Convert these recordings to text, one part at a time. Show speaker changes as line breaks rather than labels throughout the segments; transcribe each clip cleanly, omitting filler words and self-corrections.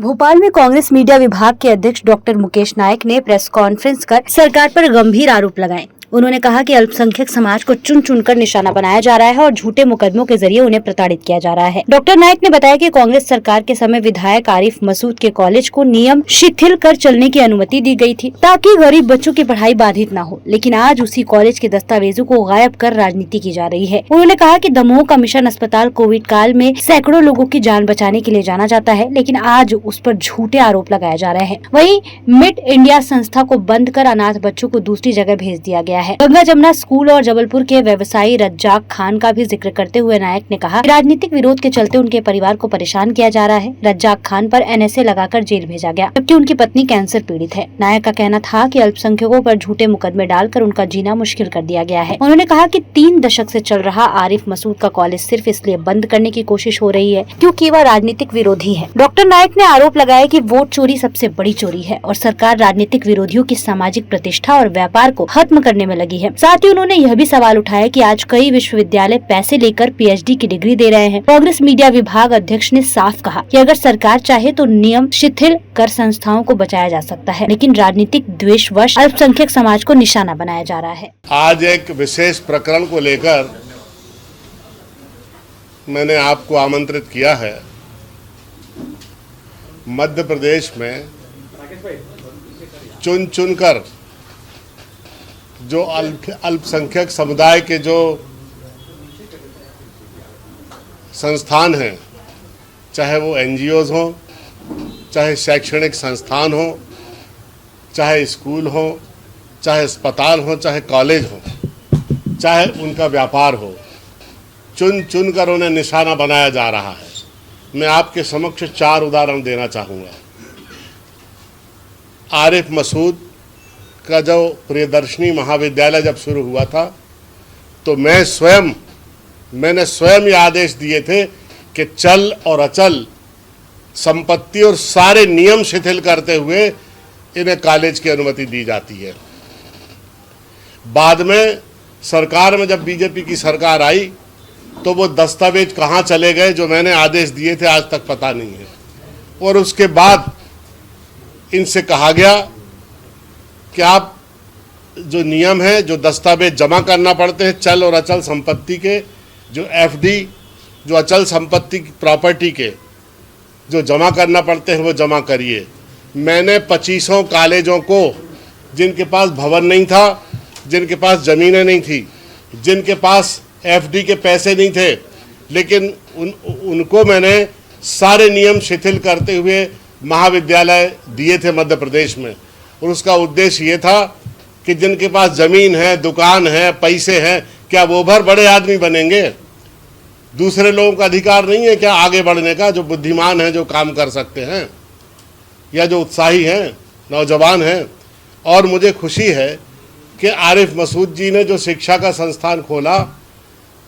भोपाल में कांग्रेस मीडिया विभाग के अध्यक्ष डॉक्टर मुकेश नायक ने प्रेस कॉन्फ्रेंस कर सरकार पर गंभीर आरोप लगाए। उन्होंने कहा कि अल्पसंख्यक समाज को चुन चुनकर निशाना बनाया जा रहा है और झूठे मुकदमों के जरिए उन्हें प्रताड़ित किया जा रहा है। डॉक्टर नायक ने बताया कि कांग्रेस सरकार के समय विधायक आरिफ मसूद के कॉलेज को नियम शिथिल कर चलने की अनुमति दी गई थी ताकि गरीब बच्चों की पढ़ाई बाधित न हो, लेकिन आज उसी कॉलेज के दस्तावेजों को गायब कर राजनीति की जा रही है। उन्होंने कहा कि दमोह का मिशन अस्पताल कोविड काल में सैकड़ों लोगों की जान बचाने के लिए जाना जाता है, लेकिन आज उस पर झूठे आरोप लगाए जा रहे हैं। वहीं मिड इंडिया संस्था को बंद कर अनाथ बच्चों को दूसरी जगह भेज दिया गया है। गंगा जमुना स्कूल और जबलपुर के व्यवसायी रज्जाक खान का भी जिक्र करते हुए नायक ने कहा, राजनीतिक विरोध के चलते उनके परिवार को परेशान किया जा रहा है। रज्जाक खान पर NSA लगाकर जेल भेजा गया, जबकि उनकी पत्नी कैंसर पीड़ित है। नायक का कहना था कि अल्पसंख्यकों पर झूठे मुकदमे डालकर उनका जीना मुश्किल कर दिया गया है। उन्होंने कहा कि 3 दशक से चल रहा आरिफ मसूद का कॉलेज सिर्फ इसलिए बंद करने की कोशिश हो रही है क्योंकि वह राजनीतिक विरोधी है। डॉक्टर नायक ने आरोप लगाया कि वोट चोरी सबसे बड़ी चोरी है और सरकार राजनीतिक विरोधियों की सामाजिक प्रतिष्ठा और व्यापार को खत्म करने में लगी है। साथ ही उन्होंने यह भी सवाल उठाया कि आज कई विश्वविद्यालय पैसे लेकर PhD की डिग्री दे रहे हैं। कांग्रेस मीडिया विभाग अध्यक्ष ने साफ कहा कि अगर सरकार चाहे तो नियम शिथिल कर संस्थाओं को बचाया जा सकता है, लेकिन राजनीतिक द्वेषवश अल्पसंख्यक समाज को निशाना बनाया जा रहा है।
आज एक विशेष प्रकरण को लेकर मैंने आपको आमंत्रित किया है। मध्य प्रदेश में चुन चुनकर जो अल्पसंख्यक समुदाय के जो संस्थान हैं, चाहे वो NGOs हों, चाहे शैक्षणिक संस्थान हो, चाहे स्कूल हो, चाहे अस्पताल हो, चाहे कॉलेज हो, चाहे उनका व्यापार हो, चुन चुन कर उन्हें निशाना बनाया जा रहा है। मैं आपके समक्ष 4 उदाहरण देना चाहूँगा। आरिफ मसूद का जो प्रियदर्शनी महाविद्यालय जब शुरू हुआ था तो मैंने स्वयं ये आदेश दिए थे कि चल और अचल संपत्ति और सारे नियम शिथिल करते हुए इन्हें कॉलेज की अनुमति दी जाती है। बाद में सरकार में जब बीजेपी की सरकार आई तो वो दस्तावेज कहाँ चले गए जो मैंने आदेश दिए थे, आज तक पता नहीं है। और उसके बाद इनसे कहा गया कि आप जो नियम है, जो दस्तावेज जमा करना पड़ते हैं चल और अचल संपत्ति के, जो FD, जो अचल संपत्ति प्रॉपर्टी के जो जमा करना पड़ते हैं वो जमा करिए। मैंने 25 कॉलेजों को, जिनके पास भवन नहीं था, जिनके पास ज़मीनें नहीं थी, जिनके पास FD के पैसे नहीं थे, लेकिन उनको मैंने सारे नियम शिथिल करते हुए महाविद्यालय दिए थे मध्य प्रदेश में। और उसका उद्देश्य ये था कि जिनके पास ज़मीन है, दुकान है, पैसे हैं, क्या वो भर बड़े आदमी बनेंगे? दूसरे लोगों का अधिकार नहीं है क्या आगे बढ़ने का? जो बुद्धिमान हैं, जो काम कर सकते हैं, या जो उत्साही हैं, नौजवान हैं। और मुझे खुशी है कि आरिफ मसूद जी ने जो शिक्षा का संस्थान खोला,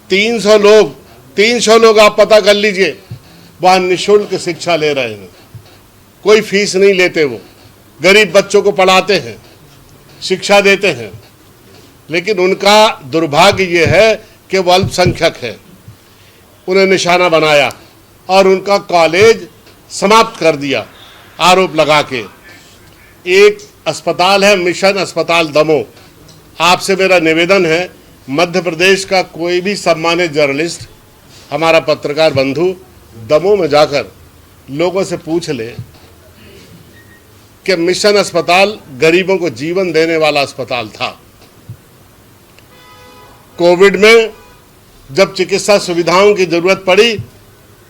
300 लोग आप पता कर लीजिए, वहाँ निःशुल्क शिक्षा ले रहे हैं। कोई फीस नहीं लेते, वो गरीब बच्चों को पढ़ाते हैं, शिक्षा देते हैं। लेकिन उनका दुर्भाग्य ये है कि वो अल्पसंख्यक है, उन्हें निशाना बनाया और उनका कॉलेज समाप्त कर दिया आरोप लगा के। एक अस्पताल है मिशन अस्पताल दमोह। आपसे मेरा निवेदन है, मध्य प्रदेश का कोई भी सम्मानित जर्नलिस्ट, हमारा पत्रकार बंधु दमोह में जाकर लोगों से पूछ ले कि मिशन अस्पताल गरीबों को जीवन देने वाला अस्पताल था। कोविड में जब चिकित्सा सुविधाओं की जरूरत पड़ी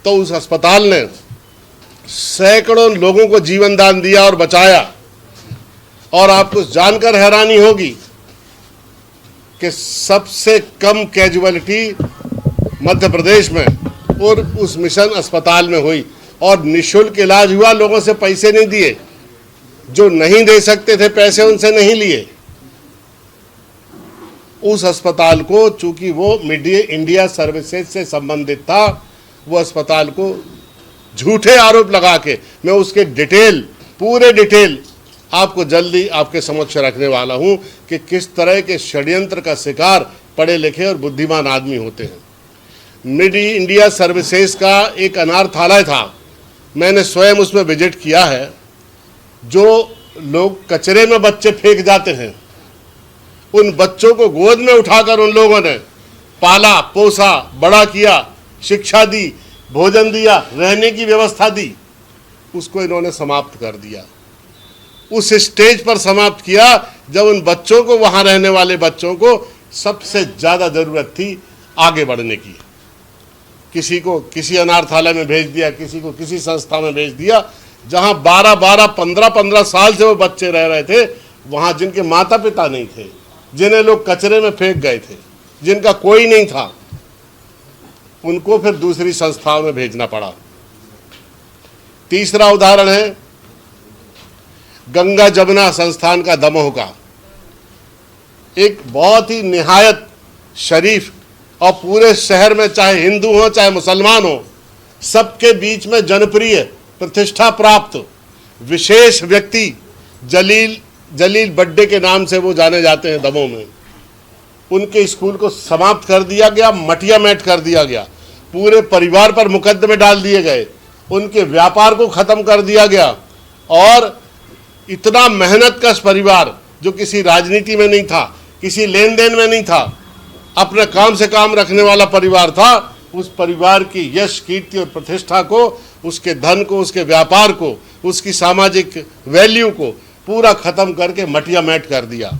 तो उस अस्पताल ने सैकड़ों लोगों को जीवन दान दिया और बचाया। और आपको जानकर हैरानी होगी कि सबसे कम कैजुअलिटी मध्य प्रदेश में और उस मिशन अस्पताल में हुई, और निःशुल्क इलाज हुआ। लोगों से पैसे नहीं दिए, जो नहीं दे सकते थे पैसे उनसे नहीं लिए। उस अस्पताल को, चूंकि वो मीडिया इंडिया सर्विसेज से संबंधित था, वो अस्पताल को झूठे आरोप लगा के, मैं उसके पूरे डिटेल आपको जल्दी आपके समक्ष रखने वाला हूं कि किस तरह के षड्यंत्र का शिकार पढ़े लिखे और बुद्धिमान आदमी होते हैं। मीडिया इंडिया सर्विसेज का एक अनाथालय था मैंने स्वयं उसमें विजिट किया है। जो लोग कचरे में बच्चे फेंक जाते हैं, उन बच्चों को गोद में उठाकर उन लोगों ने पाला पोसा, बड़ा किया, शिक्षा दी, भोजन दिया, रहने की व्यवस्था दी, उसको इन्होंने समाप्त कर दिया। उस स्टेज पर समाप्त किया जब उन बच्चों को, वहां रहने वाले बच्चों को सबसे ज्यादा जरूरत थी आगे बढ़ने की। किसी को किसी अनाथालय में भेज दिया, किसी को किसी संस्था में भेज दिया, जहां 12-12, 15-15 साल से वो बच्चे रह रहे थे, वहां जिनके माता पिता नहीं थे, जिन्हें लोग कचरे में फेंक गए थे, जिनका कोई नहीं था, उनको फिर दूसरी संस्थाओं में भेजना पड़ा। तीसरा उदाहरण है गंगा जमुना संस्थान का दमोह का। एक बहुत ही निहायत शरीफ और पूरे शहर में चाहे हिंदू हो चाहे मुसलमान हो, सबके बीच में जनप्रिय, प्रतिष्ठा प्राप्त विशेष व्यक्ति जलील बड्डे के नाम से वो जाने जाते हैं दमोह में। उनके स्कूल को समाप्त कर दिया गया, मटिया मेट कर दिया गया, पूरे परिवार पर मुकदमे डाल दिए गए, उनके व्यापार को खत्म कर दिया गया। और इतना मेहनतकश परिवार जो किसी राजनीति में नहीं था, किसी लेन देन में नहीं था, अपने काम से काम रखने वाला परिवार था, उस परिवार की यश, कीर्ति और प्रतिष्ठा को, उसके धन को, उसके व्यापार को, उसकी सामाजिक वैल्यू को पूरा खत्म करके मटिया मेट कर दिया।